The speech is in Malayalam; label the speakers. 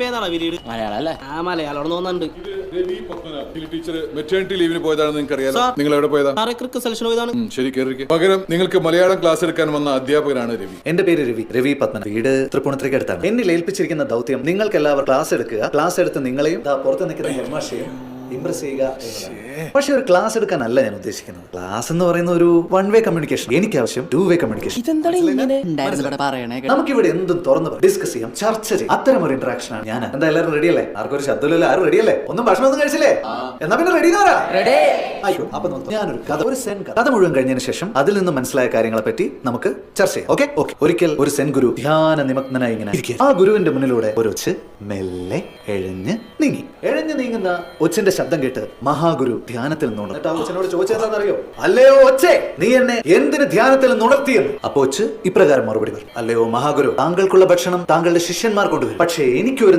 Speaker 1: ഇപ്പൊ ഏതാണ് വീട്?
Speaker 2: മലയാളം അല്ലേ?
Speaker 1: ആ മലയാളം തോന്നുന്നുണ്ട്.
Speaker 3: ടീച്ചർ മെറ്റേണിറ്റി ലീവിന് പോയതാണെന്ന് നിങ്ങൾക്ക് അറിയാലോ. നിങ്ങൾ എവിടെ പോയതാ?
Speaker 1: ക്രിക്കറ്റ് സെലക്ഷൻ പോയതാണ്.
Speaker 3: ശരി, കയറിക്ക്. പകരം നിങ്ങൾക്ക് മലയാളം ക്ലാസ് എടുക്കാൻ വന്ന അധ്യാപകനാണ് രവി.
Speaker 4: എന്റെ പേര് രവി പത്മനാഭൻ. വീട് തൃപ്പൂണിത്തുറയ്ക്ക് അടുത്താണ്. എന്നിൽ ഏൽപ്പിച്ചിരിക്കുന്ന ദൗത്യം നിങ്ങൾക്ക് എല്ലാവരും ക്ലാസ് എടുക്കുക. ക്ലാസ് എടുത്ത് നിങ്ങളെയും പുറത്ത് നിൽക്കുന്ന ഹെഡ്മാസ്റ്ററെയും ഇംപ്രസ് ചെയ്യുക എന്നതാണ്. പക്ഷെ ഒരു ക്ലാസ് എടുക്കാനല്ല ഞാൻ ഉദ്ദേശിക്കുന്നത്. ക്ലാസ് എന്ന് പറയുന്ന ഒരു വൺ വേ കമ്മ്യൂണിക്കേഷൻ. എനിക്ക് ആവശ്യം 2 വേ കമ്മ്യൂണിക്കേഷൻ. നമുക്കിവിടെ എന്തും തുറന്ന് ഡിസ്കസ് ചെയ്യാം, ചർച്ച ചെയ്യാം. അത്തരം ഒരു ഇന്ററാക്ഷൻ ആണ് ഞാൻ. എന്താ എല്ലാവരും റെഡി അല്ലേ? ആർക്കും ഒരു ശബ്ദമില്ല. ആരും റെഡി അല്ലേ? ഒന്നും ഭക്ഷണം ഒന്നും കഴിച്ചില്ലേ? എന്നാ പിന്നെ റെഡി ആയിക്കോ. അപ്പൊ ഞാനൊരു കഥ, ഒരു സെൻ കഥ മുഴുവൻ കഴിഞ്ഞതിന് ശേഷം അതിൽ നിന്ന് മനസ്സിലായ കാര്യങ്ങളെ പറ്റി നമുക്ക് ചർച്ച ചെയ്യാം. ഓക്കെ. ഒരിക്കൽ ഒരു സെൻ ഗുരു ധ്യാന നിമഗ്നനായി ഇങ്ങനെ ഇരിക്കുക. ആ ഗുരുവിന്റെ മുന്നിലൂടെ ഒരു ഒച്ച് മെല്ലെ എഴഞ്ഞ് നീങ്ങുന്ന ഒച്ചിന്റെ ശബ്ദം കേട്ട് മഹാഗുരു ധ്യാനത്തിൽ നിന്നുണർന്നു. ആ ഒച്ചിനോട് ചോദിച്ചതെന്താണെന്നറിയോ? അല്ലയോ ഒച്ചേ, നീ എന്നെ എന്തിന് ധ്യാനത്തിൽ നിന്നുണർത്തിയെന്ന്? അപ്പൊ ഒച്ച് ഇപ്രകാരം മറുപടി പറഞ്ഞു: അല്ലയോ മഹാഗുരു, താങ്കൾക്കുള്ള ഭക്ഷണം താങ്കളുടെ ശിഷ്യന്മാർ കൊണ്ടുവരും. പക്ഷേ എനിക്കൊരു